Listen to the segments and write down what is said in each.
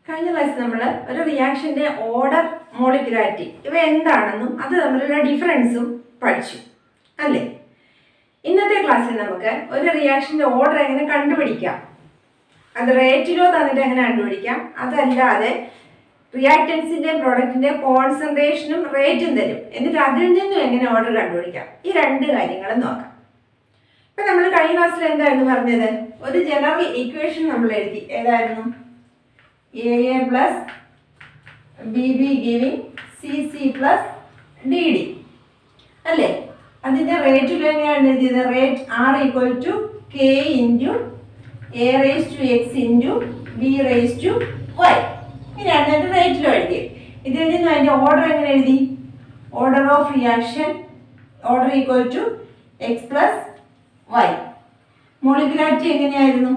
കഴിഞ്ഞ ക്ലാസ്സിൽ നമ്മൾ ഒരു റിയാക്ഷന്റെ ഓർഡർ, മോളിക്കുലാരിറ്റി ഇവ എന്താണെന്നും അത് തമ്മിലുള്ള ഡിഫറൻസും പഠിച്ചു അല്ലേ. ഇന്നത്തെ ക്ലാസ്സിൽ നമുക്ക് ഒരു റിയാക്ഷന്റെ ഓർഡർ എങ്ങനെ കണ്ടുപിടിക്കാം, അത് റേറ്റിലോ തന്നിട്ട് എങ്ങനെ കണ്ടുപിടിക്കാം, അതല്ലാതെ റിയാക്റ്റൻസിന്റെ പ്രോഡക്റ്റിന്റെ കോൺസെൻട്രേഷനും റേറ്റും തരും, എന്നിട്ട് അതിൽ നിന്നും എങ്ങനെ ഓർഡർ കണ്ടുപിടിക്കാം, ഈ രണ്ട് കാര്യങ്ങളും നോക്കാം. ഇപ്പൊ നമ്മൾ കഴിഞ്ഞ ക്ലാസ്സിൽ എന്തായിരുന്നു പറഞ്ഞത്, ഒരു ജനറൽ ഇക്വേഷൻ നമ്മൾ എഴുതി. ഏതായിരുന്നു? A plus B B giving C C plus D D അല്ലേ. അതിന്റെ റേറ്റിൽ എങ്ങനെയാണ് എഴുതിയത്? Rate R equal to K into A raise to X into B raise to Y. ഇങ്ങനെയാണ് അതിന്റെ റേറ്റിലും എഴുതിയത്. ഇതിൽ നിന്ന് അതിന്റെ ഓർഡർ എങ്ങനെ എഴുതി? Order of reaction order equal to X plus Y. Molecularity എങ്ങനെയായിരുന്നു?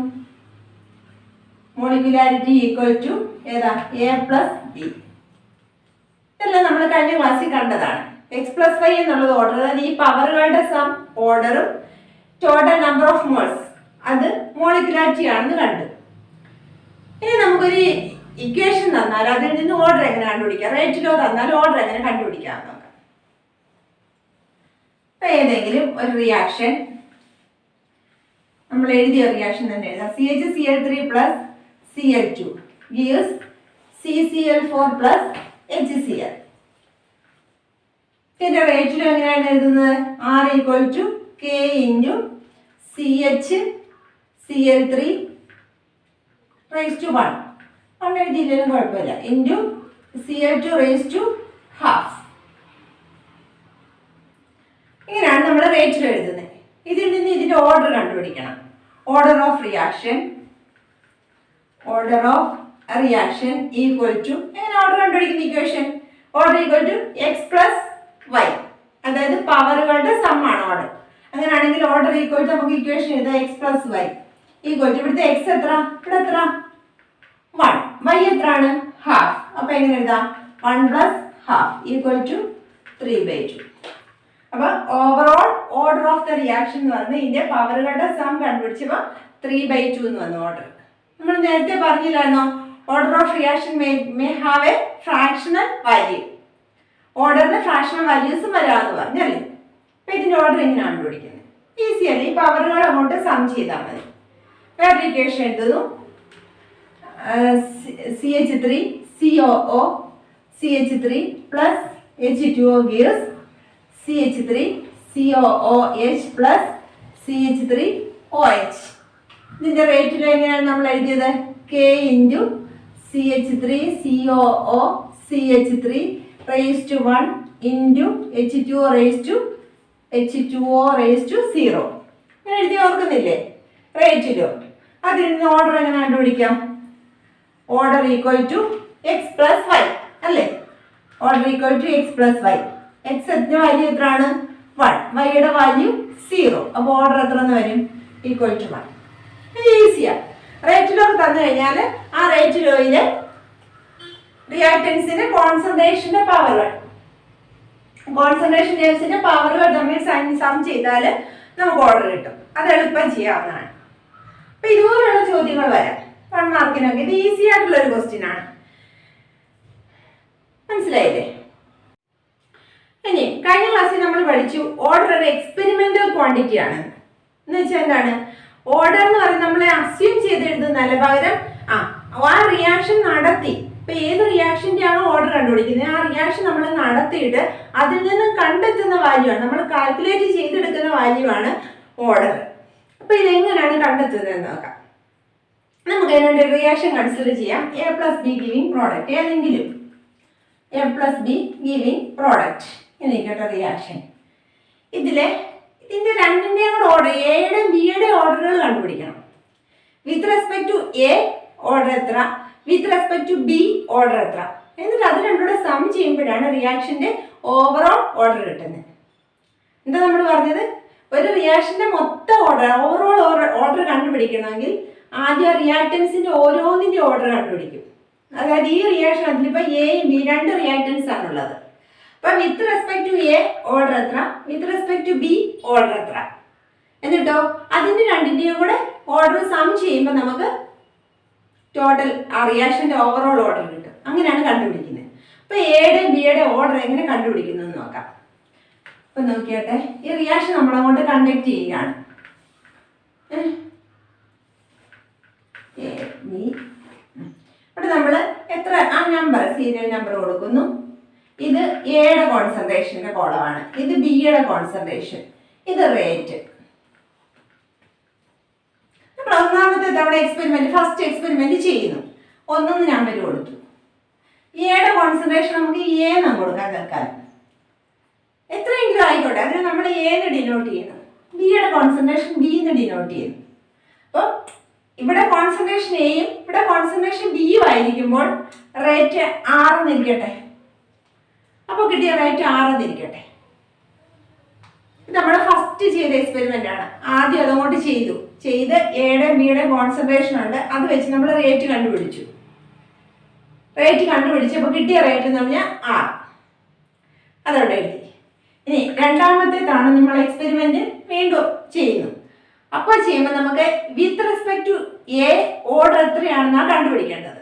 മോളിക്കുലാരിറ്റി ഈക്വൽ ടു ഏതാ? A plus B. ഇതെല്ലാം നമ്മൾ കഴിഞ്ഞ ക്ലാസ്സിൽ കണ്ടതാണ്. എക്സ് പ്ലസ് വൈ എന്നുള്ളത് ഓർഡർ, അതായത് ഈ പവറുകളുടെ സം ഓർഡറും ടോട്ടൽ നമ്പർ ഓഫ് മോൾസ് അത് മോളിക്കുലാരിറ്റി ആണെന്ന് കണ്ടു. ഇനി നമുക്കൊരു ഇക്വേഷൻ തന്നാൽ അതിൽ നിന്ന് ഓർഡർ എങ്ങനെ കണ്ടുപിടിക്കാം, റേറ്റിലോ തന്നാൽ ഓർഡർ എങ്ങനെ കണ്ടുപിടിക്കാം നോക്കാം. ഇപ്പൊ ഏതെങ്കിലും ഒരു റിയാക്ഷൻ നമ്മൾ എഴുതിയ റിയാക്ഷൻ തന്നെ എഴുതാം. CHCl3 plus Cl2 gives CCl4 plus HCl. ഇതിന്റെ റേറ്റിലും എങ്ങനെയാണ് എഴുതുന്നത്? R equal to K into CHCl3 raise to 1 എഴുതിയില്ലെങ്കിലും കുഴപ്പമില്ല, into Cl2 raise to half. ഇങ്ങനെയാണ് നമ്മൾ റേറ്റിൽ എഴുതുന്നത്. ഇതിൽ നിന്ന് ഇതിന്റെ ഓർഡർ കണ്ടുപിടിക്കണം. Order of reaction equal to എങ്ങനെ ഓർഡർ കണ്ടുപിടിക്കുന്ന equation? Order equal to X plus Y, അതായത് പവറുകളുടെ സമ്മാണ് ഓർഡർ. അങ്ങനെയാണെങ്കിൽ ഓർഡർ ഈക്വൽ ടു നമുക്ക് ഇക്വേഷൻ എഴുതാം X plus Y equal to ഇവിടുത്തെ എക്സ് എത്ര, ഇവിടെ എത്ര 1, വൈ എത്രയാണ് ഹാഫ്. അപ്പൊ എങ്ങനെ എഴുതാം? 1 പ്ലസ് ഹാഫ് ഈക്വൽ ടു 3/2. അപ്പൊ overall order of the reaction എന്ന് പറഞ്ഞാൽ ഇതിന്റെ പവറുകളുടെ സം കണ്ടുപിടിച്ചപ്പോ 3/2 എന്ന് വന്നു ഓർഡർ. നമ്മൾ നേരത്തെ പറഞ്ഞില്ലായിരുന്നോ, order of reaction may have A fractional value. ഓർഡറിന് ഫ്രാക്ഷണൽ വാല്യൂസും വരാമെന്ന് പറഞ്ഞല്ലേ. അപ്പൊ ഇതിന്റെ ഓർഡർ എങ്ങനെയാണ് കണ്ടുപിടിക്കുന്നത്? ഈസി അല്ലേ, ഈ പവറുകൾ അങ്ങോട്ട് സം ചെയ്താൽ മതി. വേറെ ഇക്വേഷൻ എഴുതുന്നു. CH3COO CH3 plus H2O gives CH3COOH plus CH3OH. ഇതിന്റെ റേറ്റിൽ എങ്ങനെയാണ് നമ്മൾ എഴുതിയത്? K into CH3COO CH3 raise to 1 into H2O raise to 0. ഇങ്ങനെ എഴുതി ഓർക്കുന്നില്ലേ റേറ്റിലോ? അതിൽ നിന്ന് ഓർഡർ എങ്ങനെ കണ്ടുപിടിക്കാം? Order equal to X plus Y അല്ലേ. Order equal to X plus Y. എക്സിന്റെ വാല്യൂ എത്രയാണ്? 1, വൈയുടെ വാല്യൂ 0. അപ്പോൾ ഓർഡർ എത്ര എന്ന് വരും? Equal to 1. ഈസിയാ. റേറ്റിലോ തന്നു കഴിഞ്ഞാൽ ആ റേറ്റിലോയില് റിയാക്റ്റൻസിന്റെ കോൺസെൻട്രേഷന്റെ പവറുകൾ തമ്മിൽ സം ചെയ്താൽ നമുക്ക് ഓർഡർ കിട്ടും. അത് എളുപ്പം ചെയ്യാവുന്നതാണ്. അപ്പൊ ഇതുപോലുള്ള ചോദ്യങ്ങൾ വരാം 1 മാർക്കിനൊക്കെ. ഇത് ഈസി ആയിട്ടുള്ള ഒരു ക്വസ്റ്റ്യൻ ആണ്. മനസ്സിലായില്ലേ? ഇനി കഴിഞ്ഞ ക്ലാസ്സിൽ നമ്മൾ പഠിച്ചു ഓർഡർ ഒരു എക്സ്പെരിമെന്റൽ ക്വാണ്ടിറ്റി ആണ്. എന്ന് വെച്ചാൽ എന്താണ്? ഓർഡർ എന്ന് പറയുന്നത് നമ്മളെ അസ്യൂം ചെയ്ത് എഴുതുന്നല്ല, പകരം ആ റിയാക്ഷൻ നടത്തി. ഇപ്പൊ ഏത് റിയാക്ഷന്റെ ആണോ ഓർഡർ കണ്ടുപിടിക്കുന്നത്, ആ റിയാക്ഷൻ നമ്മൾ നടത്തിയിട്ട് അതിൽ നിന്ന് കണ്ടെത്തുന്ന വാല്യൂ ആണ്, നമ്മൾ കാൽക്കുലേറ്റ് ചെയ്തെടുക്കുന്ന വാല്യൂ ആണ് ഓർഡർ. അപ്പൊ ഇതെങ്ങനെയാണ് കണ്ടെത്തുന്നത് നോക്കാം. നമുക്ക് അതിനുവേണ്ടി റിയാക്ഷൻ കൺസിഡർ ചെയ്യാം. A plus B giving product, ഏതെങ്കിലും A plus B giving product എന്നിരിക്കട്ടെ റിയാക്ഷൻ. ഇതിന്റെ രണ്ടിന്റെയും കൂടെ ഓർഡർ, എയുടെയും ബിയുടെയും ഓർഡറുകൾ കണ്ടുപിടിക്കണം. With respect to A order എത്ര, with respect to B order എത്ര, എന്നിട്ട് അത് രണ്ടുകൂടെ സം ചെയ്യുമ്പോഴാണ് റിയാക്ഷന്റെ ഓവറോൾ ഓർഡർ കിട്ടുന്നത്. എന്താ നമ്മൾ പറഞ്ഞത്? ഒരു റിയാക്ഷന്റെ മൊത്തം ഓർഡർ, ഓവറോൾ ഓർഡർ കണ്ടുപിടിക്കണമെങ്കിൽ ആദ്യം റിയാക്റ്റൻസിന്റെ ഓരോന്നിന്റെ ഓർഡർ കണ്ടുപിടിക്കും. അതായത് ഈ റിയാക്ഷൻ അതിലിപ്പോ എയും ബി 2 റിയാക്റ്റൻസ് ആണുള്ളത്. അപ്പൊ with respect to A order എത്ര, with respect to B order എത്ര, എന്നിട്ടോ അതിൻ്റെ രണ്ടിൻ്റെയും കൂടെ ഓർഡർ സം ചെയ്യുമ്പോൾ നമുക്ക് ടോട്ടൽ ആ റിയാക്ഷൻ്റെ ഓവറോൾ ഓർഡർ കിട്ടും. അങ്ങനെയാണ് കണ്ടുപിടിക്കുന്നത്. അപ്പോൾ എയുടെയും ബിയുടെ ഓർഡർ എങ്ങനെ കണ്ടുപിടിക്കുന്നു എന്ന് നോക്കാം. അപ്പം നോക്കിയാട്ടെ, ഈ റിയാക്ഷൻ നമ്മളങ്ങോട്ട് കണ്ടക്ട് ചെയ്യുകയാണ്. ഇവിടെ നമ്മൾ എത്ര ആ നമ്പർ സീരിയൽ നമ്പർ കൊടുക്കുന്നു. ഇത് എയുടെ കോൺസെൻട്രേഷൻ്റെ കോളമാണ്, ഇത് ബിയുടെ കോൺസെൻട്രേഷൻ, ഇത് റേറ്റ്. നമ്മൾ ഒന്നാമത്തെ തവണ ഫസ്റ്റ് എക്സ്പെരിമെന്റ് ചെയ്യുന്നു. 1 നമ്പർ കൊടുത്തു. എയുടെ കോൺസെൻട്രേഷൻ നമുക്ക് എ എന്നാണ് കൊടുക്കാൻ തൽക്കാലം. എത്രയെങ്കിലും ആയിക്കോട്ടെ, അതിന് നമ്മൾ എന്ന് ഡിനോട്ട് ചെയ്യുന്നു. ബിയുടെ കോൺസെൻട്രേഷൻ ബി എന്ന് ഡിനോട്ട് ചെയ്യുന്നു. അപ്പോൾ ഇവിടെ കോൺസെൻട്രേഷൻ എയും ഇവിടെ കോൺസെൻട്രേഷൻ ബിയും ആയിരിക്കുമ്പോൾ റേറ്റ് 6 എന്നിരിക്കട്ടെ. അപ്പോൾ കിട്ടിയ റേറ്റ് 6 എന്നിരിക്കട്ടെ. ഇത് നമ്മൾ ഫസ്റ്റ് ചെയ്ത എക്സ്പെരിമെന്റ് ആണ്. ആദ്യം അതങ്ങോട്ട് ചെയ്ത് എയുടെയും ബിയുടെയും കോൺസെൻട്രേഷൻ ഉണ്ട്, അത് വെച്ച് നമ്മൾ റേറ്റ് കണ്ടുപിടിച്ചു. കണ്ടുപിടിച്ചപ്പോൾ കിട്ടിയ റേറ്റ് എന്ന് പറഞ്ഞാൽ 6. അതവിടെ എഴുതി. ഇനി രണ്ടാമത്തെ തവണ നമ്മൾ എക്സ്പെരിമെന്റ് വീണ്ടും ചെയ്യുന്നു. അപ്പോൾ ചെയ്യുമ്പോൾ നമുക്ക് with respect to A order എത്രയാണെന്നാണ് കണ്ടുപിടിക്കേണ്ടത്.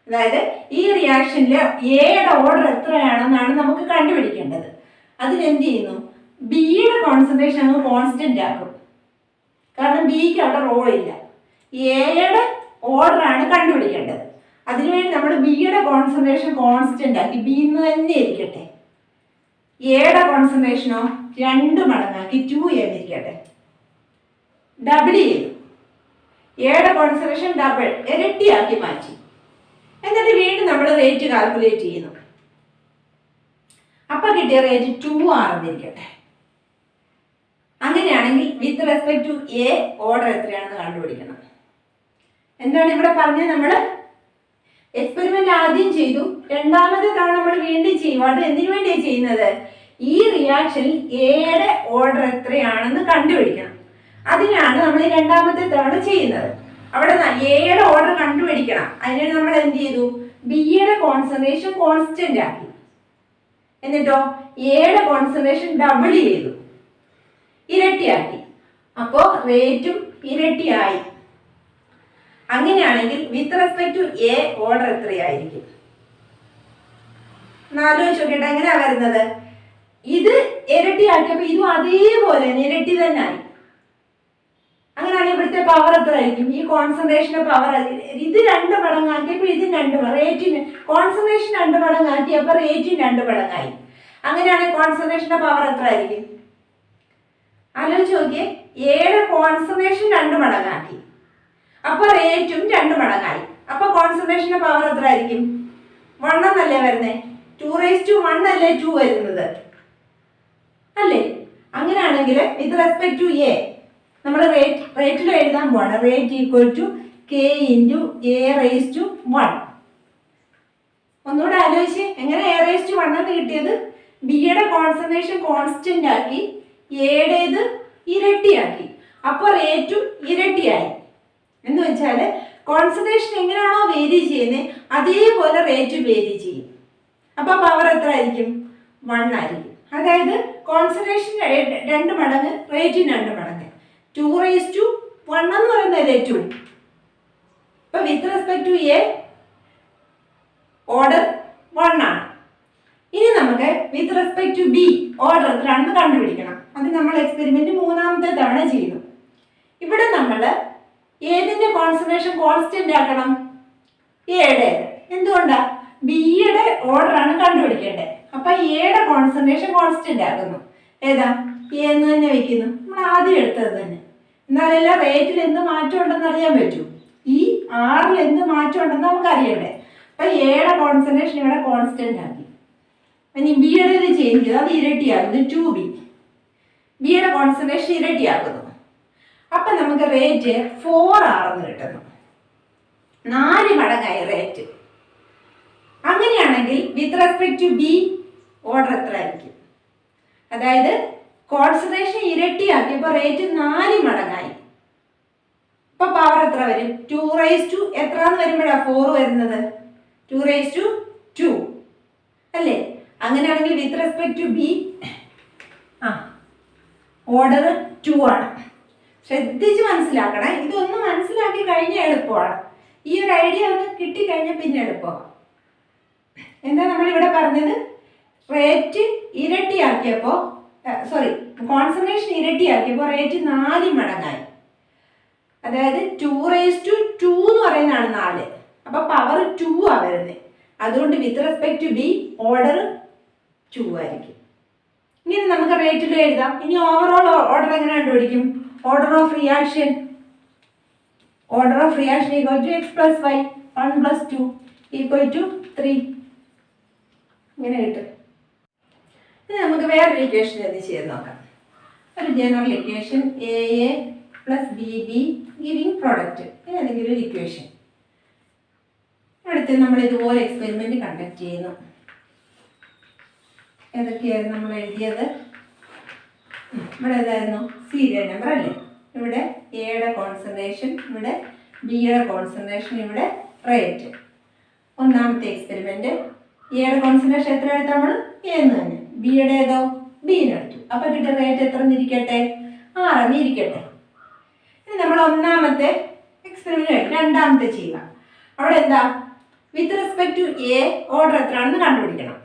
അതായത് ഈ റിയാക്ഷനിൽ എയുടെ ഓർഡർ എത്രയാണെന്നാണ് നമുക്ക് കണ്ടുപിടിക്കേണ്ടത്. അതിനെന്ത് ചെയ്യുന്നു? ബിയുടെ കോൺസെൻട്രേഷൻ അങ്ങ് കോൺസ്റ്റന്റ് ആക്കും. കാരണം ബിക്ക് അവിടെ റോളില്ല. എയുടെ ഓർഡറാണ് കണ്ടുപിടിക്കേണ്ടത്. അതിനുവേണ്ടി നമ്മൾ ബിയുടെ കോൺസെൻട്രേഷൻ കോൺസ്റ്റന്റ് ആക്കി ബി എന്ന് തന്നെ ഇരിക്കട്ടെ. എയുടെ കോൺസെൻട്രേഷനോ 2 മടങ്ങാക്കി 2 എന്നിരിക്കട്ടെ. ഡബിൾ ചെയ്തു. എയുടെ കോൺസെൻട്രേഷൻ ഡബിൾ ഇരട്ടിയാക്കി മാറ്റി. എന്നിട്ട് വീണ്ടും നമ്മൾ റേറ്റ് കാൽക്കുലേറ്റ് ചെയ്യുന്നു. അപ്പം കിട്ടിയ റേറ്റ് 2R എന്നിരിക്കട്ടെ. അങ്ങനെയാണെങ്കിൽ with respect to A order എത്രയാണെന്ന് കണ്ടുപിടിക്കണം. എന്താണ് ഇവിടെ പറഞ്ഞത്? നമ്മൾ എക്സ്പെരിമെന്റ് ആദ്യം ചെയ്തു, രണ്ടാമത്തെ തവണ നമ്മൾ വീണ്ടും ചെയ്യും. അത് എന്തിനു വേണ്ടിയാണ് ചെയ്യുന്നത്? ഈ റിയാക്ഷനിൽ എയുടെ ഓർഡർ എത്രയാണെന്ന് കണ്ടുപിടിക്കണം. അതിനാണ് നമ്മൾ ഈ രണ്ടാമത്തെ തവണ ചെയ്യുന്നത്. അവിടെ എയുടെ ഓർഡർ കണ്ടുപിടിക്കണം. അതിനാണ് നമ്മൾ എന്ത് ചെയ്തു? ബിയുടെ കോൺസെൻട്രേഷൻ കോൺസ്റ്റന്റ് ആക്കി. എന്നിട്ടോ എയുടെ കോൺസെൻട്രേഷൻ ഡബിൾ ചെയ്തു, ഇരട്ടിയാക്കി. അപ്പോൾ റേറ്റും ഇരട്ടിയായി. അങ്ങനെയാണെങ്കിൽ with respect to A order എത്രയായിരിക്കും? ആലോചിച്ച് നോക്കിയിട്ട് എങ്ങനെയാ വരുന്നത്? ഇത് ഇരട്ടിയാക്കിയപ്പോൾ ഇതും അതേപോലെ ഇരട്ടി തന്നെ ആയി. അങ്ങനെയാണെങ്കിൽ ഇവിടുത്തെ പവർ എത്ര ആയിരിക്കും? ഈ കോൺസെൻട്രേഷന്റെ പവർ ഇത് 2 മടങ്ങാക്കിയപ്പോൾ ഇത് 2 റേറ്റിന് കോൺസെൻട്രേഷൻ 2 മടങ്ങാക്കിയപ്പോൾ റേറ്റിന് 2 മടങ്ങായി. അങ്ങനെയാണെങ്കിൽ കോൺസെൻട്രേഷന്റെ പവർ എത്ര ആയിരിക്കും? ആലോചിച്ച് നോക്കിയേ. എയുടെ കോൺസെൻട്രേഷൻ 2 മടങ്ങാക്കി, അപ്പൊ റേറ്റും 2 മടങ്ങായി. അപ്പൊ കോൺസെൻട്രേഷന്റെ പവർ എത്ര ആയിരിക്കും? 1 എന്നല്ലേ വരുന്നേ? 2⁻1 അല്ലേ 2 വരുന്നത് അല്ലേ? അങ്ങനെയാണെങ്കിൽ വിത്ത് റെസ്പെക്ട് ടു എ നമ്മൾ റേറ്റിൽ എഴുതാൻ പോവാണ്. Rate equal to k into a⁻1. ഒന്നുകൂടെ ആലോചിച്ച് എങ്ങനെ a⁻1 എന്ന് കിട്ടിയത്? ബിയുടെ കോൺസെൻട്രേഷൻ കോൺസ്റ്റന്റ് ആക്കി, എയുടേത് ഇരട്ടിയാക്കി. അപ്പോൾ റേറ്റും ഇരട്ടിയായി. എന്ന് വെച്ചാൽ കോൺസെൻട്രേഷൻ എങ്ങനെയാണോ വേരി ചെയ്യുന്നത് അതേപോലെ റേറ്റ് വേരി ചെയ്യും. അപ്പോൾ പവർ എത്ര ആയിരിക്കും? 1 ആയിരിക്കും. അതായത് കോൺസെൻട്രേഷൻ 2 മടങ്ങ്, റേറ്റിന് 2 മടങ്ങ്. 2⁻1 എന്ന് പറയുന്നത് 2. ഇപ്പൊ with respect to A order 1 ആണ്. ഇനി നമുക്ക് with respect to B order എത്രയാണെന്ന് കണ്ടുപിടിക്കണം. അത് നമ്മൾ എക്സ്പെരിമെന്റ് 3ാമത്തെ തവണ ചെയ്തു. ഇവിടെ നമ്മൾ ഏതിന്റെ കോൺസെൻട്രേഷൻ കോൺസ്റ്റന്റ് ആക്കണം? എയുടെ. എന്തുകൊണ്ടാ? ബിയുടെ ഓർഡർ ആണ് കണ്ടുപിടിക്കേണ്ടത്. അപ്പൊ എയുടെ കോൺസെൻട്രേഷൻ കോൺസ്റ്റന്റ് ആക്കുന്നു. ഏതാ? എ എന്ന് തന്നെ വെക്കുന്നു. നമ്മൾ ആദ്യം എടുത്തത് തന്നെ. എന്നാലല്ല റേറ്റിൽ എന്ത് മാറ്റം ഉണ്ടെന്ന് അറിയാൻ പറ്റൂ. ഈ 6ൽ എന്ത് മാറ്റം ഉണ്ടെന്ന് നമുക്ക് അറിയണ്ടേ. അപ്പൊ എയുടെ കോൺസെൻട്രേഷൻ ഇവിടെ കോൺസ്റ്റന്റ് ആക്കി. ഇനി ബിയുടെ ഇത് ചേഞ്ച് ചെയ്തു, അത് ഇരട്ടിയാകുന്നു. 2B. ബിയുടെ കോൺസെൻട്രേഷൻ ഇരട്ടിയാക്കുന്നു. അപ്പൊ നമുക്ക് റേറ്റ് 4R എന്ന് കിട്ടുന്നു. 4 മടങ്ങായി റേറ്റ്. അങ്ങനെയാണെങ്കിൽ with respect to B order എത്ര ആയിരിക്കും? അതായത് കോൺസെൻട്രേഷൻ ഇരട്ടിയാക്കിയപ്പോൾ റേറ്റ് 4 മടങ്ങായി. ഇപ്പൊ പവർ എത്ര വരും? 2 എത്രന്ന് വരുമ്പോഴാണ് 4 വരുന്നത്? 2 അല്ലേ? അങ്ങനെയാണെങ്കിൽ with respect to B order 2 ആണ്. ശ്രദ്ധിച്ച് മനസ്സിലാക്കണേ. ഇതൊന്ന് മനസ്സിലാക്കി കഴിഞ്ഞാൽ എളുപ്പമാണ്. ഈ ഒരു ഐഡിയ ഒന്ന് കിട്ടിക്കഴിഞ്ഞാൽ പിന്നെ എളുപ്പമാണ്. എന്താ നമ്മളിവിടെ പറഞ്ഞത്? റേറ്റ് ഇരട്ടിയാക്കിയപ്പോൾ കോൺസെൻട്രേഷൻ ഇരട്ടിയാക്കിയപ്പോൾ റേറ്റ് 4 മടങ്ങായി. അതായത് 2:2 എന്ന് പറയുന്നതാണ് 4. അപ്പോൾ പവർ 2 ആ വരുന്നത്. അതുകൊണ്ട് with respect to B order 2 ആയിരിക്കും. ഇനി നമുക്ക് റേറ്റിൽ എഴുതാം. ഇനി ഓവറോൾ ഓർഡർ എങ്ങനെ കണ്ടുപിടിക്കും? Order of reaction equal to x + y 1 + 2 = 3. ഇങ്ങനെ കിട്ടും. ഇനി നമുക്ക് വേറൊരു ഇക്വേഷൻ എന്ത് ചെയ്ത് നോക്കാം. ഒരു general equation AA + BB giving product, ഏതെങ്കിലും ഒരു ഇക്വേഷൻ അടുത്ത് നമ്മൾ ഇതുപോലെ എക്സ്പെരിമെന്റ് കണ്ടക്ട് ചെയ്യുന്നു. ഏതൊക്കെയായിരുന്നു നമ്മൾ എഴുതിയത്? ഇവിടെ ഏതായിരുന്നു? സീരിയൽ നമ്പർ അല്ലേ? ഇവിടെ എയുടെ കോൺസെൻട്രേഷൻ, ഇവിടെ ബിയുടെ കോൺസെൻട്രേഷൻ, ഇവിടെ റേറ്റ്. ഒന്നാമത്തെ എക്സ്പെരിമെന്റ് എയുടെ കോൺസെൻട്രേഷൻ എത്ര എടുത്തു? നമ്മൾ എ എന്ന് തന്നെ. ബിയുടെ ഏതോ? ബിന്ന് എടുത്തു. അപ്പൊ കിട്ടിയ റേറ്റ് എത്ര എന്നിരിക്കട്ടെ? 6 എന്നിരിക്കട്ടെ. ഇനി നമ്മൾ ഒന്നാമത്തെ എക്സ്പെരിമെന്റ് രണ്ടാമത്തെ ചെയ്യുക. അവിടെ എന്താ? With respect to A order എത്രയാണെന്ന് കണ്ടുപിടിക്കണം.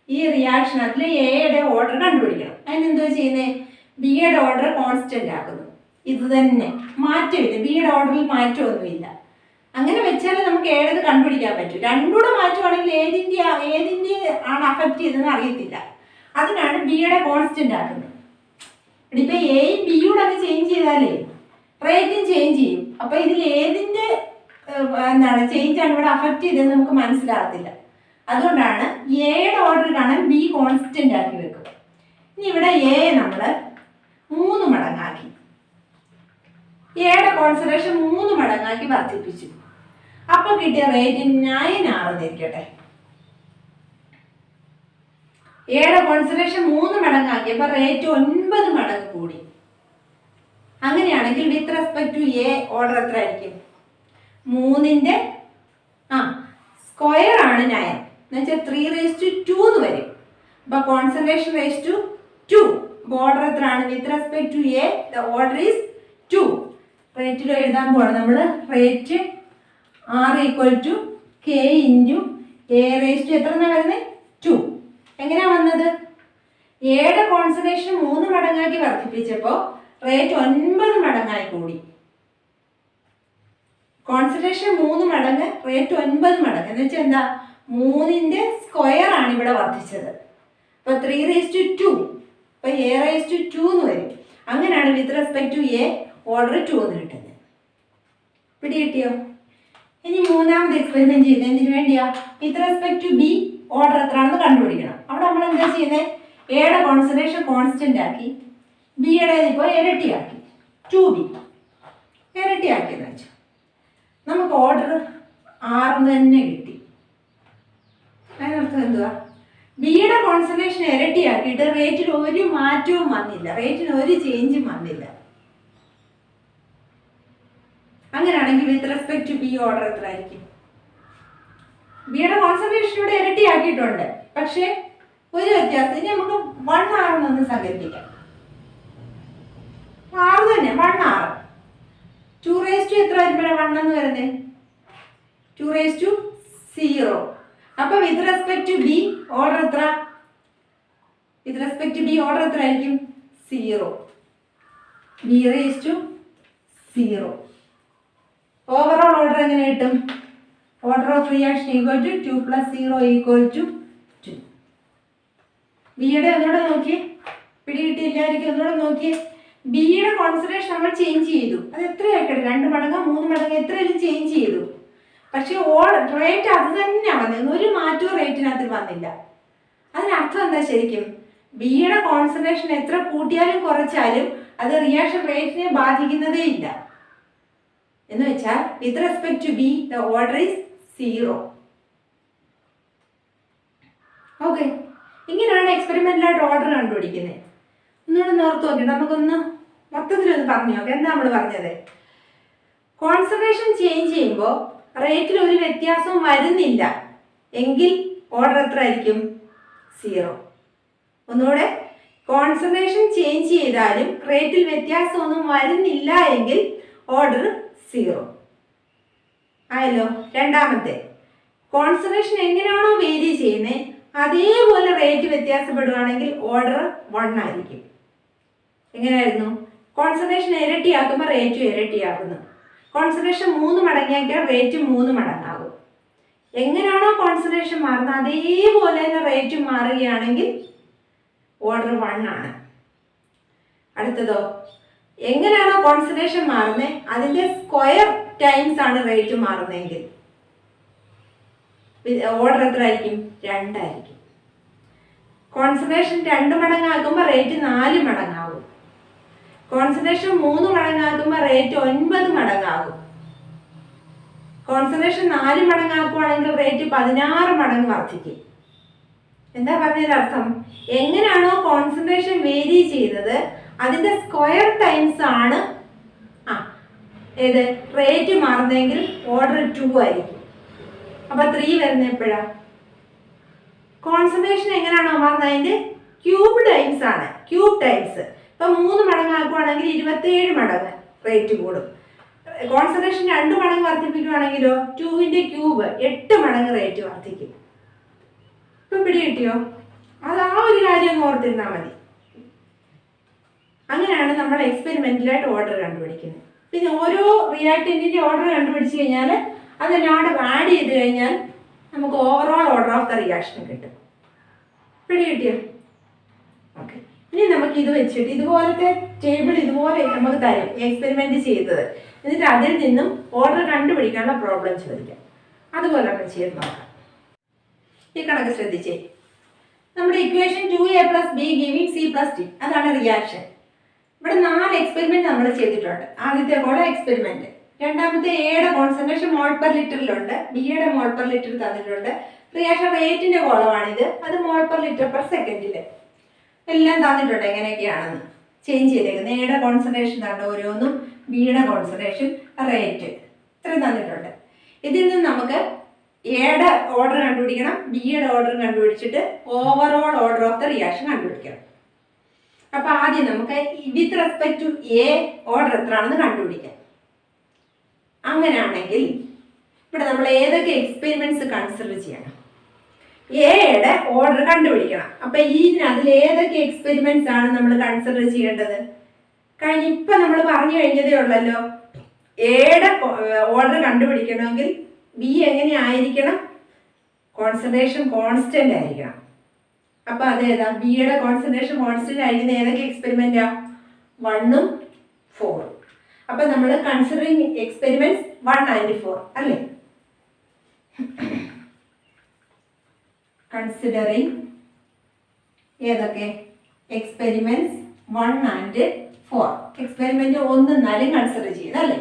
ഈ റിയാക്ഷനത്തിൽ എയുടെ ഓർഡർ കണ്ടുപിടിക്കണം. അതിനെന്തോ ചെയ്യുന്നത്? ബിയുടെ ഓർഡർ കോൺസ്റ്റന്റ് ആക്കുന്നു. ഇത് തന്നെ, മാറ്റമില്ല. ബിയുടെ ഓർഡറിൽ മാറ്റമൊന്നുമില്ല. അങ്ങനെ വെച്ചാൽ നമുക്ക് ഏടത് കണ്ടുപിടിക്കാൻ പറ്റും. രണ്ടുകൂടെ മാറ്റുവാണെങ്കിൽ ഏതിൻ്റെ ആണ് അഫക്റ്റ് ചെയ്തതെന്ന് അറിയത്തില്ല. അതിനാണ് ബിയുടെ കോൺസ്റ്റന്റ് ആക്കുന്നത്. ഇപ്പം എയും ബിയുടെ അങ്ങ് ചേഞ്ച് ചെയ്താലേ റേറ്റും ചേഞ്ച് ചെയ്യും. അപ്പൊ ഇതിൽ ഏതിൻ്റെ ചേഞ്ച് ആണ് ഇവിടെ അഫക്റ്റ് ചെയ്തതെന്ന് നമുക്ക് മനസ്സിലാകത്തില്ല. അതുകൊണ്ടാണ് എയുടെ ഓർഡർ കാണാൻ ബി കോൺസ്റ്റന്റ് ആക്കി വെക്കും. ഇനി ഇവിടെ എ നമ്മൾ 3 മടങ്ങാക്കി. എയുടെ കോൺസെൻട്രേഷൻ 3 മടങ്ങാക്കി വർദ്ധിപ്പിച്ചു. അപ്പൊ കിട്ടിയ റേറ്റ് 9 ആണെന്നിരിക്കട്ടെ. എയുടെ കോൺസെൻട്രേഷൻ 3 മടങ്ങാക്കിയപ്പോൾ റേറ്റ് 9 മടങ്ങ് കൂടി. അങ്ങനെയാണെങ്കിൽ with respect to A order എത്ര ആയിരിക്കും? 3ന്റെ സ്ക്വയർ ആണ് 9 എന്ന് വെച്ചാൽ 3:2 എന്ന് വരും. അപ്പൊ കോൺസെൻട്രേഷൻ ⁻². ഓർഡർ എത്ര ആണ്? With respect to A the order is 2. റേറ്റിൽ എഴുതാൻ പോവാണ് നമ്മൾ. റേറ്റ് R = K × A⁻² എത്ര എന്നാ വരുന്നത്? 2. എങ്ങനെയാ വന്നത്? എയുടെ കോൺസെൻട്രേഷൻ 3 മടങ്ങാക്കി വർദ്ധിപ്പിച്ചപ്പോൾ റേറ്റ് 9 മടങ്ങായി കൂടി. കോൺസെൻട്രേഷൻ 3 മടങ്ങ്, റേറ്റ് 9 മടങ്ങ് എന്ന് വെച്ചാൽ എന്താ? 3ന്റെ സ്ക്വയർ ആണ് ഇവിടെ വർദ്ധിച്ചത്. അപ്പൊ 3:2. അപ്പൊ A⁻² എന്ന് വരും. അങ്ങനെയാണ് with respect to A order 2 എന്ന് കിട്ടുന്നത്. പിടി കിട്ടിയോ? ഇനി മൂന്നാമത് എക്സ്പെരിമെന്റ് ചെയ്യുന്നത് എന്തിനു വേണ്ടിയാ? With respect to B order എത്രയാണെന്ന് കണ്ടുപിടിക്കണം. അവിടെ നമ്മൾ എന്താ ചെയ്യുന്നത്? എയുടെ കോൺസെൻട്രേഷൻ കോൺസ്റ്റന്റ് ആക്കി, ബിയുടെ ഇപ്പോൾ ഇരട്ടിയാക്കി. 2b ഇരട്ടിയാക്കിയെന്ന് വെച്ചു. നമുക്ക് ഓർഡർ 6 തന്നെ കിട്ടി. അതിനർത്ഥം എന്തുവാ? ബിയുടെ കോൺസെൻട്രേഷൻ ഇരട്ടിയാക്കിയിട്ട് റേറ്റിൽ ഒരു മാറ്റവും വന്നില്ല, റേറ്റിന് ഒരു ചേഞ്ചും വന്നില്ല. അങ്ങനെയാണെങ്കിൽ with respect to B order എത്ര ആയിരിക്കും? ബിയുടെ കോൺസെൻട്രേഷൻ ഇവിടെ ഇരട്ടിയാക്കിയിട്ടുണ്ട്, പക്ഷേ ഒരു വ്യത്യാസം. ഇനി നമുക്ക് 1 ആണെന്നൊന്ന് സങ്കല്പിക്കാം. 6 തന്നെ, 1 6. 2⁻² എത്ര വരുമ്പോഴാണ് 1 എന്ന് വരുന്നത്? 2⁻0. അപ്പൊ with respect to B order എത്ര? With respect to B order എത്ര ആയിരിക്കും? 0. b⁻0. ഓവറോൾ ഓർഡർ എങ്ങനെ കിട്ടും? Order of reaction equal to 2 + 0 = 2. ബിയുടെ ഒന്നുകൂടെ നോക്കിയേ. പിടി കിട്ടിയില്ലായിരിക്കും. ഒന്നുകൂടെ നോക്കിയേ. ബിയുടെ കോൺസെൻട്രേഷൻ നമ്മൾ ചേഞ്ച് ചെയ്തു. അത് എത്രയാക്കട്ടെ? 2 മടങ്ങ് 3 മടങ്ങ് എത്രയും ചേഞ്ച് ചെയ്തു. പക്ഷെ റേറ്റ് അത് തന്നെയാണ് വന്നത്. ഒരു മാറ്റവും റേറ്റിനകത്ത് വന്നില്ല. അതിനർത്ഥം എന്താ ശരിക്കും? ബിയുടെ കോൺസെൻട്രേഷൻ എത്ര കൂട്ടിയാലും കുറച്ചാലും അത് റിയാക്ഷൻ റേറ്റിനെ ബാധിക്കുന്നതേ ഇല്ല. എന്ന് വെച്ചാൽ with respect to B the order is 0. Okay, ഇങ്ങനെയാണ് എക്സ്പെരിമെന്റലായിട്ട് ഓർഡർ കണ്ടുപിടിക്കുന്നത്. ഒന്നുകൂടെ ഓർത്ത് നോക്കിയിട്ട് നമുക്കൊന്ന് മൊത്തത്തിലൊന്ന് പറഞ്ഞു നോക്കാം. എന്താ നമ്മൾ പറഞ്ഞത്? കോൺസെൻട്രേഷൻ ചേഞ്ച് ചെയ്യുമ്പോൾ റേറ്റിൽ ഒരു വ്യത്യാസവും വരുന്നില്ല എങ്കിൽ ഓർഡർ എത്ര ആയിരിക്കും? 0. ഒന്നുകൂടെ, കോൺസെൻട്രേഷൻ ചേഞ്ച് ചെയ്താലും റേറ്റിൽ വ്യത്യാസമൊന്നും വരുന്നില്ല എങ്കിൽ ഓർഡർ 0 ആയല്ലോ. രണ്ടാമത്തെ, കോൺസെൻട്രേഷൻ എങ്ങനെയാണോ വേരി ചെയ്യുന്നത് അതേപോലെ റേറ്റ് വ്യത്യാസപ്പെടുകയാണെങ്കിൽ ഓർഡർ 1 ആയിരിക്കും. എങ്ങനെയായിരുന്നു? കോൺസെൻട്രേഷൻ ഇരട്ടിയാക്കുമ്പോൾ റേറ്റും ഇരട്ടിയാകുന്നു. Concentration 3 മടങ്ങിയാക്കിയാൽ rate 3 മടങ്ങാകും. എങ്ങനെയാണോ കോൺസെൻട്രേഷൻ മാറുന്നത് അതേപോലെ തന്നെ റേറ്റ് മാറുകയാണെങ്കിൽ ഓർഡർ 1 ആണ്. അടുത്തതോ, എങ്ങനെയാണോ കോൺസെൻട്രേഷൻ മാറുന്നത് അതിൻ്റെ സ്ക്വയർ ടൈംസ് ആണ് റേറ്റ് മാറുന്നതെങ്കിൽ ഓർഡർ എത്ര ആയിരിക്കും? 2 ആയിരിക്കും. കോൺസെൻട്രേഷൻ 2 മടങ്ങാക്കുമ്പോൾ റേറ്റ് 4 മടങ്ങാകും. കോൺസെൻട്രേഷൻ 3 മടങ്ങാക്കുമ്പോൾ റേറ്റ് 9 മടങ്ങാകും. കോൺസെൻട്രേഷൻ 4 മടങ്ങാക്കുവാണെങ്കിൽ റേറ്റ് 16 മടങ്ങ് വർദ്ധിക്കും. എന്താ പറഞ്ഞതിന്റെ അർത്ഥം? എങ്ങനെയാണോ കോൺസെൻട്രേഷൻ വേരി ചെയ്യുന്നത് അതിന്റെ സ്ക്വയർ ടൈംസ് ആണ് ഏത് റേറ്റ് മാറുന്നതെങ്കിൽ ഓർഡർ 2 ആയിരിക്കും. അപ്പൊ 3 വരുന്ന എപ്പോഴാ? കോൺസെൻട്രേഷൻ എങ്ങനെയാണോ മാറുന്നത് അതിന്റെ ക്യൂബ് ടൈംസ് ആണ്. ക്യൂബ് ടൈംസ് ഇപ്പൊ 3 മടങ്ങാക്കുവാണെങ്കിൽ 27 മടങ്ങ് റേറ്റ് കൂടും. കോൺസെൻട്രേഷൻ 2 മടങ്ങ് വർദ്ധിപ്പിക്കുകയാണെങ്കിലോ 2ന്റെ ക്യൂബ് 8 മടങ്ങ് റേറ്റ് വർദ്ധിക്കും. ഇപ്പൊ പിടി കിട്ടിയോ? അത് ആ ഒരു കാര്യം ഓർത്തിരുന്നാൽ മതി. അങ്ങനെയാണ് നമ്മൾ എക്സ്പെരിമെന്റിലായിട്ട് ഓർഡർ കണ്ടുപിടിക്കുന്നത്. പിന്നെ ഓരോ റിയാക്ടന്റിന്റെ ഓർഡർ കണ്ടുപിടിച്ച് കഴിഞ്ഞാൽ അതിനോട് ആഡ് ചെയ്ത് കഴിഞ്ഞാൽ നമുക്ക് overall order of the reaction കിട്ടും. പിടി കിട്ടിയോ? ഓക്കെ. ഇനി നമുക്ക് ഇത് വെച്ചിട്ട് ഇതുപോലത്തെ ടേബിൾ ഇതുപോലെ നമുക്ക് തരും എക്സ്പെരിമെന്റ് ചെയ്തത്. എന്നിട്ട് അതിൽ നിന്നും ഓർഡർ കണ്ടുപിടിക്കാനുള്ള പ്രോബ്ലം ചോദിക്കാം. അതുപോലെ നമ്മൾ ചെയ്ത് നോക്കാം. ഈ കണക്ക് ശ്രദ്ധിച്ചേ. നമ്മുടെ equation 2a + b giving c + d അതാണ് റിയാക്ഷൻ. ഇവിടെ 4 എക്സ്പെരിമെന്റ് നമ്മൾ ചെയ്തിട്ടുണ്ട്. ആദ്യത്തെ കോളം എക്സ്പെരിമെന്റ്, രണ്ടാമത്തെ എയുടെ കോൺസെൻട്രേഷൻ മോൾ പെർ ലിറ്ററിലുണ്ട്, ബിയുടെ മോൾ പെർ ലിറ്റർ തന്നിട്ടുണ്ട്. റിയാക്ഷൻ റേറ്റിന്റെ കോളമാണിത്, അത് മോൾ പെർ ലിറ്റർ പെർ സെക്കൻഡിൽ എല്ലാം തന്നിട്ടുണ്ട്. എങ്ങനെയൊക്കെയാണെന്ന് ചേഞ്ച് ചെയ്തേക്കുന്നത്. എയുടെ കോൺസെൻട്രേഷൻ തണ്ട് ഓരോന്നും, ബിയുടെ കോൺസെൻട്രേഷൻ, റേറ്റ് ഇത്രയും തന്നിട്ടുണ്ട്. ഇതിൽ നിന്ന് നമുക്ക് എയുടെ ഓർഡർ കണ്ടുപിടിക്കണം, ബിയുടെ ഓർഡർ കണ്ടുപിടിച്ചിട്ട് overall order of the reaction കണ്ടുപിടിക്കണം. അപ്പൊ ആദ്യം നമുക്ക് with respect to A order എത്രയാണെന്ന് കണ്ടുപിടിക്കാം. അങ്ങനെയാണെങ്കിൽ ഇവിടെ നമ്മൾ ഏതൊക്കെ എക്സ്പെരിമെന്റ്സ് കൺസിഡർ ചെയ്യണം? എയുടെ ഓർഡർ കണ്ടുപിടിക്കണം. അപ്പൊ അതിൽ ഏതൊക്കെ എക്സ്പെരിമെന്റ്സ് ആണ് നമ്മൾ കൺസിഡർ ചെയ്യേണ്ടത്? ഇപ്പൊ നമ്മൾ പറഞ്ഞു കഴിഞ്ഞതേ ഉള്ളല്ലോ. എയുടെ ഓർഡർ കണ്ടുപിടിക്കണമെങ്കിൽ ബി എങ്ങനെയായിരിക്കണം? കോൺസെൻട്രേഷൻ കോൺസ്റ്റന്റ് ആയിരിക്കണം. അപ്പൊ അതേതാ? ബിയുടെ കോൺസെൻട്രേഷൻ കോൺസ്റ്റന്റ് ആയിരിക്കുന്ന ഏതൊക്കെ എക്സ്പെരിമെന്റാ? 1ഉം 4ഉം. അപ്പൊ നമ്മൾ കൺസിഡറിങ് എക്സ്പെരിമെന്റ്സ് 1 and 4 അല്ലേ? കൺസിഡറിങ് ഏതൊക്കെ എക്സ്പെരിമെന്റ്സ് 1 and 4. എക്സ്പെരിമെന്റ് 1, 4 കൺസിഡർ ചെയ്യുന്നത് അല്ലേ?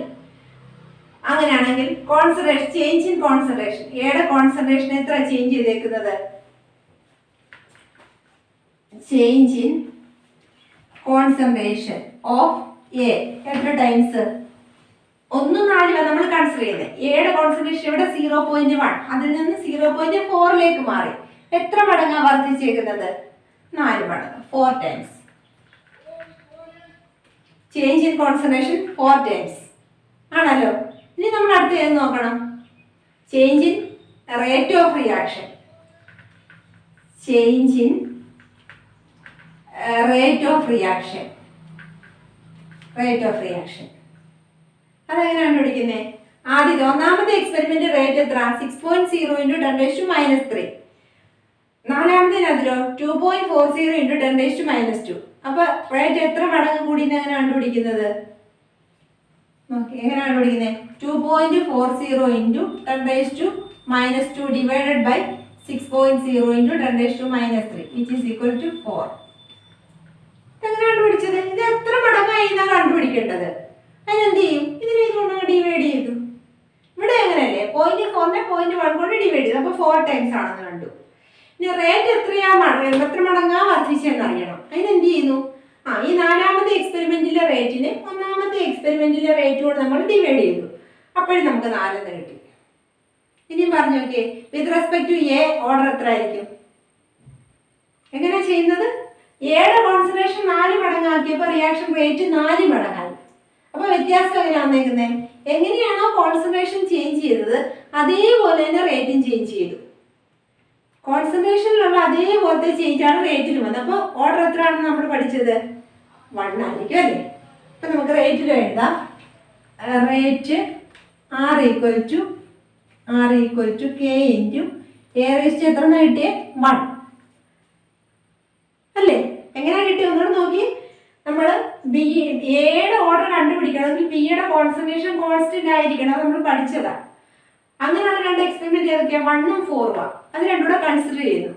അങ്ങനെയാണെങ്കിൽ കോൺസെൻട്രേഷൻ, ചേഞ്ച് ഇൻ കോൺസെൻട്രേഷൻ, എയുടെ കോൺസെൻട്രേഷൻ എത്ര ചേഞ്ച് ചെയ്തേക്കുന്നത്? Change in concentration of A എത്ര ടൈംസ്? 1, 4 നമ്മൾ കൺസിഡർ ചെയ്യുന്നത്. എയുടെ കോൺസെൻട്രേഷൻ ഇവിടെ 0.1, അതിൽ നിന്ന് 0.4 മാറി. എത്ര മടങ്ങാ വർദ്ധിച്ചേക്കുന്നത്? 4 മടങ്ങ്, 4 times. Change in concentration 4 times ആണല്ലോ. ഇനി നമ്മൾ അടുത്ത് ഏത് നോക്കണം? Change in rate of reaction. Change in rate of reaction. Rate of reaction അതെങ്ങനെ കണ്ടുപിടിക്കുന്നത്? ആദ്യത്തെ ഒന്നാമത്തെ എക്സ്പെരിമെന്റ് റേറ്റ് എത്ര? 6.0 × 10⁻³ നാലാമത്തേതിനതിലോ 2.40 × 10⁻². അപ്പൊ റേറ്റ് എത്ര മടങ്ങ് കൂടി എങ്ങനെ കണ്ടുപിടിക്കുന്നത്? എങ്ങനെ കണ്ടുപിടിക്കുന്നത്? 2.40 × 10⁻² divided by 6.0 × 10⁻³ which is equal to 4. എങ്ങനെ കണ്ടുപിടിച്ചത്? ഇത് എത്ര മടങ്ങായി എന്നാ കണ്ടുപിടിക്കേണ്ടത്. അതിനെന്ത് ചെയ്യും? ഇതിനെ കൊണ്ട് ഡിവൈഡ് ചെയ്തു. ഇവിടെ എങ്ങനെയല്ലേ 0.4നെ 0.1 കൊണ്ട് ഡിവൈഡ് ചെയ്തു. അപ്പൊ 4 ടൈംസ് ആണെന്ന് കണ്ടു. ഇനി റേറ്റ് എത്ര മടങ്ങാ വർദ്ധിച്ചെന്ന് അറിയണം. അതിനെന്ത് ചെയ്യുന്നു? ഈ നാലാമത്തെ എക്സ്പെരിമെന്റിലെ റേറ്റിന് ഒന്നാമത്തെ എക്സ്പെരിമെന്റിലെ റേറ്റ് കൊണ്ട് നമ്മൾ ഡിവൈഡ് ചെയ്തു. അപ്പോഴും നമുക്ക് 4 എന്ന് കിട്ടി. ഇനിയും പറഞ്ഞു നോക്കിയേ, with respect to A order എത്ര ആയിരിക്കും? എങ്ങനെയാ ചെയ്യുന്നത്? എയുടെ കോൺസെൻട്രേഷൻ 4 മടങ്ങാക്കിയപ്പോൾ റിയാക്ഷൻ റേറ്റ് 4 മടങ്ങായി. അപ്പോൾ വ്യത്യാസം എങ്ങനെയാണ് വന്നേക്കുന്നത്? എങ്ങനെയാണോ കോൺസെൻട്രേഷൻ ചേഞ്ച് ചെയ്തത് അതേപോലെ തന്നെ റേറ്റും ചേഞ്ച് ചെയ്തു. കോൺസെൻട്രേഷനിലുള്ള അതേപോലത്തെ ചേഞ്ചാണ് റേറ്റിൽ വന്നത്. അപ്പോൾ ഓർഡർ എത്രയാണെന്ന് നമ്മൾ പഠിച്ചത്? 1 ആയിരിക്കും അല്ലേ? അപ്പം നമുക്ക് റേറ്റിൽ എഴുതാം. Rate R equal to K into A raise എത്ര കിട്ടിയേ? 1 അല്ലേ? എങ്ങനെയാണ് കിട്ടിയത് ഒന്നുകൂടെ നോക്കി. നമ്മൾ എയുടെ ഓർഡർ കണ്ടുപിടിക്കണമെങ്കിൽ ബിയുടെ കോൺസെൻട്രേഷൻ കോൺസ്റ്റന്റ് ആയിരിക്കണം. അത് നമ്മൾ പഠിച്ചതാണ്. അങ്ങനെയുള്ള 2 എക്സ്പെരിമെന്റ് ഏതൊക്കെയാണ്? 1ഉം 4ഉം. അത് രണ്ടും കൂടെ കൺസിഡർ ചെയ്യുന്നു.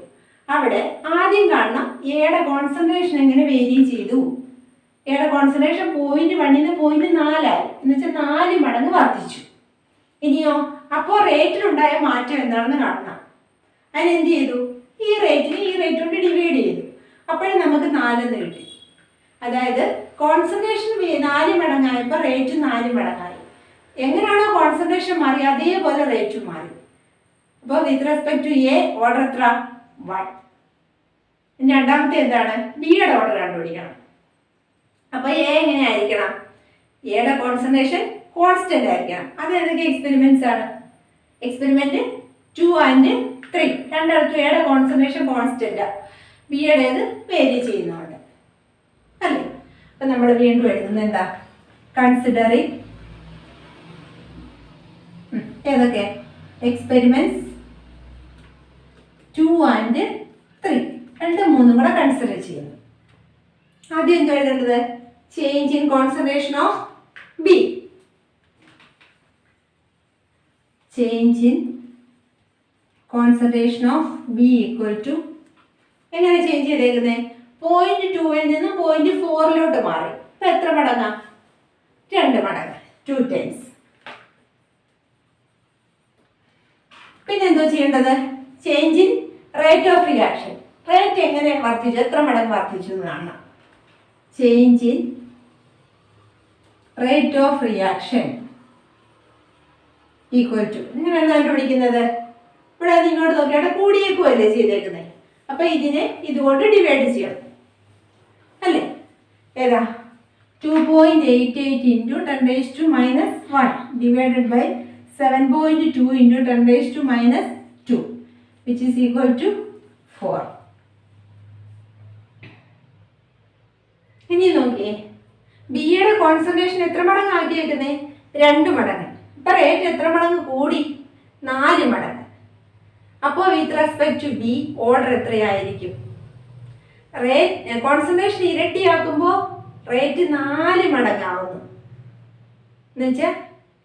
അവിടെ ആദ്യം കാണണം എയുടെ കോൺസെൻട്രേഷൻ എങ്ങനെ വേരി ചെയ്തു. എയുടെ കോൺസെൻട്രേഷൻ 0.1 നിന്ന് 0.4 ആയി, എന്ന് വെച്ചാൽ 4 മടങ്ങ് വർദ്ധിച്ചു. ഇനിയോ അപ്പോൾ റേറ്റിലുണ്ടായ മാറ്റം എന്താണെന്ന് കാണണം. അതിനെന്ത് ചെയ്തു? ഈ റേറ്റ് കൊണ്ട് ഡിവൈഡ് ചെയ്തു. അപ്പോഴും നമുക്ക് 4 എന്ന് കിട്ടി. അതായത് കോൺസെൻട്രേഷൻ 4 മടങ്ങായപ്പോൾ റേറ്റ് 4 മടങ്ങായി. എങ്ങനെയാണോ കോൺസെൻട്രേഷൻ മാറി അതേപോലെ റേറ്റും മാറി. അപ്പോൾ with respect to A order എത്ര? 1. രണ്ടാമത്തെ എന്താണ്? ബിയുടെ ഓർഡർ കണ്ടുപിടിക്കണം. അപ്പോൾ എ എങ്ങനെ ആയിരിക്കണം? എയുടെ കോൺസെൻട്രേഷൻ കോൺസ്റ്റന്റ് ആയിരിക്കണം. അത് ഏതൊക്കെ എക്സ്പെരിമെന്റ്സ് ആണ്? എക്സ്പെരിമെന്റ് 2 and 3 രണ്ടിടത്തും എയുടെ കോൺസെൻട്രേഷൻ കോൺസ്റ്റന്റ്, ബിയുടേത് വേരി ചെയ്യുന്നുണ്ട് അല്ലേ? അപ്പം നമ്മൾ വീണ്ടും എഴുതുന്നത് എന്താ? കൺസിഡറിങ് ഏതൊക്കെ എക്സ്പെരിമെന്റ്സ് 2 and 3 2ഉം 3ഉം കൂടെ കൺസിഡർ ചെയ്യുന്നു. ആദ്യം എന്താ എഴുതേണ്ടത്? Change in concentration of B. Change in concentration of B equal to എങ്ങനെ ചേഞ്ച് ചെയ്തേക്കുന്നത്? 0.2 നിന്ന് 0.4 മാറി. ഇപ്പം എത്ര മടങ്ങാ? 2 മടങ്ങ്, 2 times. പിന്നെ എന്തോ ചെയ്യേണ്ടത്? Change in rate of reaction. Rate എങ്ങനെ വർദ്ധിച്ചു, എത്ര മടങ്ങ് വർദ്ധിച്ചു എന്ന് കാണണം. Change in rate of reaction equal to ഇങ്ങനെയാണ് കണ്ടുപിടിക്കുന്നത്. ഇവിടെ അത് ഇങ്ങോട്ട് നോക്കിയാൽ കൂടിയേക്കുമല്ലേ ചെയ്തേക്കുന്നത്. അപ്പം ഇതിനെ ഇതുകൊണ്ട് ഡിവൈഡ് ചെയ്യണം അല്ലേ? ഏതാ? 2.88 into 10⁻⁻1 divided by 7.2 into 10⁻2 which is equal to 4. ഇനി നോക്കിയേ, ബിയുടെ കോൺസെൻട്രേഷൻ എത്ര മടങ്ങ് ആക്കിയേക്കുന്നേ? 2 മടങ്ങ്. ഇപ്പം റേറ്റ് എത്ര മടങ്ങ് കൂടി? 4 മടങ്ങ്. അപ്പോൾ with respect to B order എത്രയായിരിക്കും? കോൺസെൻട്രേഷൻ ഇരട്ടിയാക്കുമ്പോൾ റേറ്റ് 4 മടങ്ങാവുന്നു. എന്നുവെച്ചാൽ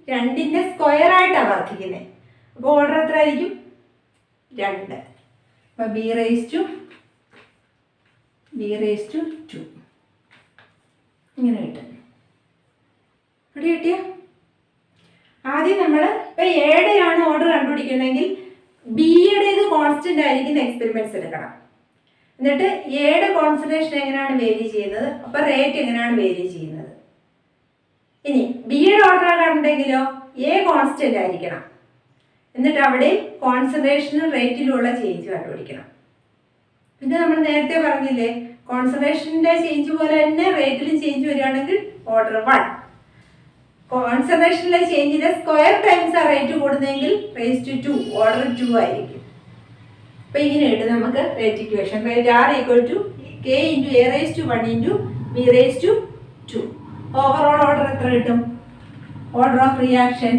2ന്റെ സ്ക്വയറായിട്ടാണ് വർദ്ധിക്കുന്നത്. അപ്പോൾ ഓർഡർ എത്ര ആയിരിക്കും? 2. അപ്പോൾ ബി റേസ് ടു 2 ഇങ്ങനെ കിട്ടും. ഇവിടെ കിട്ടിയ ആദ്യം നമ്മൾ ഇപ്പം എയുടെയാണ് ഓർഡർ കണ്ടുപിടിക്കണമെങ്കിൽ ബിയുടേത് കോൺസ്റ്റന്റ് ആയിരിക്കുന്ന എക്സ്പെരിമെന്റ്സ് എടുക്കണം. എന്നിട്ട് എയുടെ കോൺസെൻട്രേഷൻ എങ്ങനെയാണ് വേരി ചെയ്യുന്നത്, അപ്പം റേറ്റ് എങ്ങനെയാണ് വേരി ചെയ്യുന്നത്. ഇനി ബിയുടെ ഓർഡർ കണ്ടെങ്കിലോ എ കോൺസ്റ്റന്റ് ആയിരിക്കണം. എന്നിട്ട് അവിടെ കോൺസെൻട്രേഷനും റേറ്റിലുള്ള ചേഞ്ച് കണ്ടുപിടിക്കണം. പിന്നെ നമ്മൾ നേരത്തെ പറഞ്ഞില്ലേ, കോൺസെൻട്രേഷൻ്റെ ചേഞ്ച് പോലെ തന്നെ റേറ്റിലും ചേഞ്ച് വരികയാണെങ്കിൽ ഓർഡർ 1. കോൺസെൻട്രേഷനിലെ ചേഞ്ചിന്റെ സ്ക്വയർ ടൈംസ് ആ റേറ്റ് കൂടുന്നതെങ്കിൽ റേസ് ടു 2 ഓർഡർ 2 ആയിരിക്കും. അപ്പം ഇങ്ങനെ ഇട്ട് നമുക്ക് rate equation rate R equal to K into A raise to 1 into B raise to 2. Overall order എത്ര കിട്ടും? Order of reaction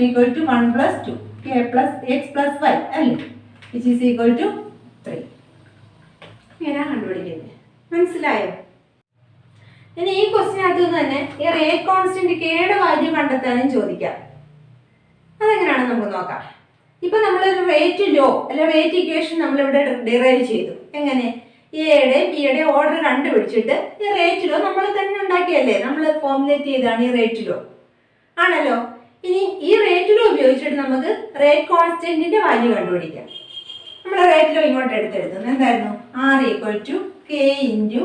equal to 1 + 2 K + X + Y അല്ലേ? Which is equal to 3. ഇങ്ങനെയാണ് കണ്ടുപിടിക്കുന്നത്. മനസ്സിലായോ? ഇനി ഈ ക്വസ്റ്റിനകത്ത് നിന്ന് തന്നെ ഈ റേറ്റ് കോൺസ്റ്റന്റ് കെയുടെ വാല്യൂ കണ്ടെത്താനും ചോദിക്കാം. അതെങ്ങനെയാണെന്ന് നമുക്ക് നോക്കാം. ഇപ്പൊ നമ്മളൊരു റേറ്റ് ലോ അല്ലെ റേറ്റ് ഇക്വേഷൻ നമ്മളിവിടെ ഡിറൈവ് ചെയ്തു. എങ്ങനെ? എയുടെ ബിയുടെ ഓർഡർ കണ്ടുപിടിച്ചിട്ട് ഈ റേറ്റ് ലോ നമ്മൾ തന്നെ ഉണ്ടാക്കിയല്ലേ, നമ്മൾ ഫോർമുലേറ്റ് ചെയ്താണ് ഈ റേറ്റ് ലോ ആണല്ലോ. ഇനി ഈ റേറ്റ് ലോ ഉപയോഗിച്ചിട്ട് നമുക്ക് റേറ്റ് കോൺസ്റ്റന്റിന്റെ വാല്യൂ കണ്ടുപിടിക്കാം. നമ്മൾ റേറ്റ് ലോ ഇങ്ങോട്ട് എടുത്തെടുക്കുന്നു. എന്തായിരുന്നു? R equal to K into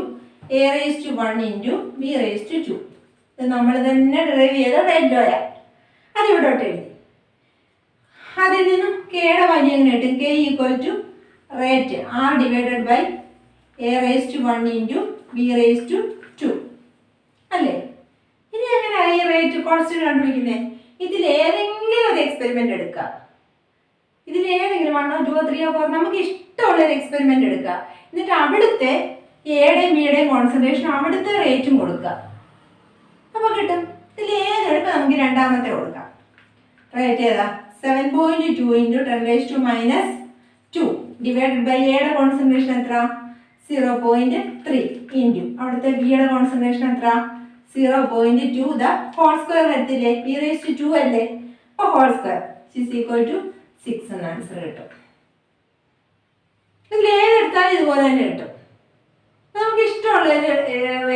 A raise to 1 into B raise to 2. ഇത് നമ്മൾ തന്നെ ഡെറൈവ് ചെയ്ത റേറ്റ് ലോയാ. അതിവിടോട്ട് എഴുതി. അതിൽ നിന്നും കെയുടെ വാല്യൂ എങ്ങനെ കിട്ടും? K equal to rate R divided by A⁻1 into B⁻2 അല്ലേ? ഇനി എങ്ങനെയാണ് ഈ റേറ്റ് കോൺസ്റ്റന്റ് കണ്ടുപിടിക്കുന്നത്? ഇതിൽ ഏതെങ്കിലും ഒരു എക്സ്പെരിമെന്റ് എടുക്കുക. ഇതിൽ ഏതെങ്കിലും 1 2 3 4 നമുക്ക് ഇഷ്ടമുള്ള ഒരു എക്സ്പെരിമെന്റ് എടുക്കുക. എന്നിട്ട് അവിടുത്തെ എയുടെയും ബിയുടെയും കോൺസെൻട്രേഷൻ അവിടുത്തെ റേറ്റും കൊടുക്കുക. അപ്പോൾ കിട്ടും. ഇതിൽ ഏതെടുക്കുക? നമുക്ക് രണ്ടാമത്തെ കൊടുക്കാം. റേറ്റ് ഏതാ? 7.2 ഇൻറ്റു 10⁻⁻2 ഡിവൈഡഡ് ബൈ എയുടെ കോൺസെൻട്രേഷൻ എത്ര? 0.3 ഇൻറ്റു അവിടുത്തെ ബിയുടെ കോൺസെൻട്രേഷൻ എത്ര? 0.2 ദ ഹോൾ സ്ക്വയർ വരത്തില്ലേ? B⁻2 അല്ലേ? അപ്പോൾ ഹോൾ സ്ക്വയർ = 6 എന്ന ആൻസർ കിട്ടും. ഇതിൽ ഏതെടുത്താലും ഇതുപോലെ തന്നെ കിട്ടും. നമുക്ക് ഇഷ്ടമുള്ള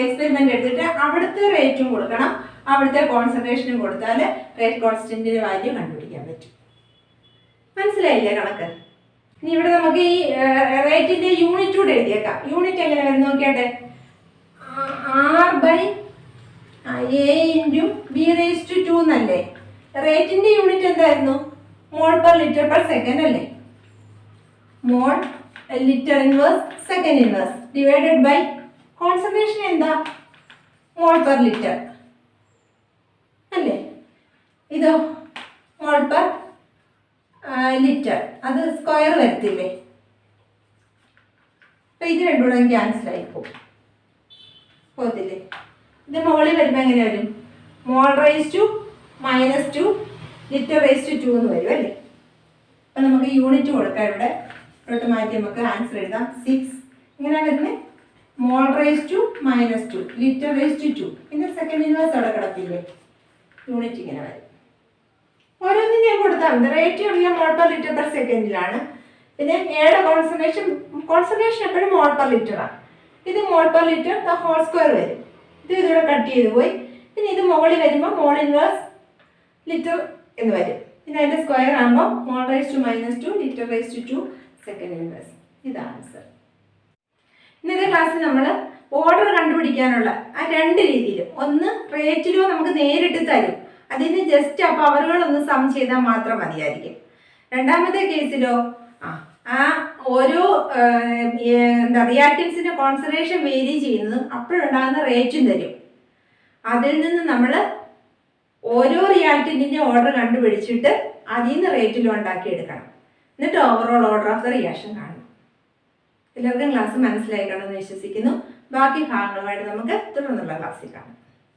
എക്സ്പെരിമെന്റ് എടുത്തിട്ട് അവിടുത്തെ റേറ്റും കൊടുക്കണം, അവിടുത്തെ കോൺസെൻട്രേഷനും കൊടുത്താൽ റേറ്റ് കോൺസ്റ്റന്റിന്റെ വാല്യൂ കണ്ടുപിടിക്കാൻ പറ്റും. മനസ്സിലായില്ലേ കണക്ക്? ഇനി ഇവിടെ നമുക്ക് ഈ റേറ്റിന്റെ യൂണിറ്റ് കൂടെ എഴുതിയേക്കാം. യൂണിറ്റ് എങ്ങനെ വരും നോക്കിയാട്ടെ. R/A ഇൻറ്റു B⁻2 എന്നല്ലേ? റേറ്റിന്റെ യൂണിറ്റ് എന്തായിരുന്നു? Mole per litre per second അല്ലേ? Mole litre inverse second inverse divided by concentration എന്താ? മോൾ പെർ ലിറ്റർ അല്ലേ? ഇതോ മോൾ പെർ ലിറ്റർ, അത് സ്ക്വയർ വരത്തില്ലേ? അപ്പം ഇത് രണ്ടുകൂടെ ക്യാൻസൽ ആയി പോകത്തില്ലേ? ഇത് മുകളിൽ വരുമ്പോൾ എങ്ങനെ വരും? mol⁻2 L⁻2 എന്ന് വരും അല്ലേ? അപ്പം നമുക്ക് യൂണിറ്റ് കൊടുക്കാം. ഇവിടെ ഇവിടോട്ട് മാറ്റി നമുക്ക് ആൻസർ എഴുതാം. 6 ഇങ്ങനെ വരുന്നത് mol⁻2 L⁻2 പിന്നെ സെക്കൻഡ് ഇൻവേഴ്സ് അവിടെ കിടപ്പില്ലേ? യൂണിറ്റ് ഇങ്ങനെ വരും. ഓരോന്നും ഞാൻ കൊടുത്താൽ മതി. റേറ്റ് അറിയാം മോൾ പെർ ലിറ്റർ പെർ സെക്കൻഡിലാണ്. പിന്നെ എയുടെ കോൺസെൻട്രേഷൻ എപ്പോഴും മോൾ പെർ ലിറ്ററാണ്. ഇത് mole per litre the whole square വരും. ഇത് ഇതിവിടെ കട്ട് ചെയ്ത് പോയി. പിന്നെ ഇത് മുകളിൽ വരുമ്പോൾ മോൾ ഇൻവേഴ്സ് ലിറ്റർ എന്ന് വരും. പിന്നെ അതിൻ്റെ സ്ക്വയർ ആകുമ്പോൾ mol⁻2 L⁻2 സെക്കൻഡ് ഇൻവേഴ്സ്. ഇതാണ് ആൻസർ. ഇന്നത്തെ ക്ലാസ്സിൽ നമ്മൾ ഓർഡർ കണ്ടുപിടിക്കാനുള്ള ആ രണ്ട് രീതിയിലും, ഒന്ന് റേറ്റിലോ നമുക്ക് നേരിട്ട് തരും, അതിന് ജസ്റ്റ് ആ പവറുകളൊന്ന് സം ചെയ്താൽ മാത്രം മതിയായിരിക്കും. രണ്ടാമത്തെ കേസിലോ ആ ഓരോ റിയാക്റ്റൻസിൻ്റെ കോൺസെൻട്രേഷൻ വേരി ചെയ്യുന്നതും അപ്പോഴുണ്ടാകുന്ന റേറ്റും തരും. അതിൽ നിന്ന് നമ്മൾ ഓരോ റിയാക്റ്റൻറ്റിൻ്റെ ഓർഡർ കണ്ടുപിടിച്ചിട്ട് അതിൽ നിന്ന് റേറ്റിലും ഉണ്ടാക്കിയെടുക്കണം. എന്നിട്ട് overall order of the reaction കാണണം. എല്ലാവർക്കും ക്ലാസ് മനസ്സിലായി കാണുമെന്ന് വിശ്വസിക്കുന്നു. ബാക്കി ഭാഗങ്ങളുമായിട്ട് നമുക്ക് തുടർന്നുള്ള ക്ലാസ്സിൽ കാണാം.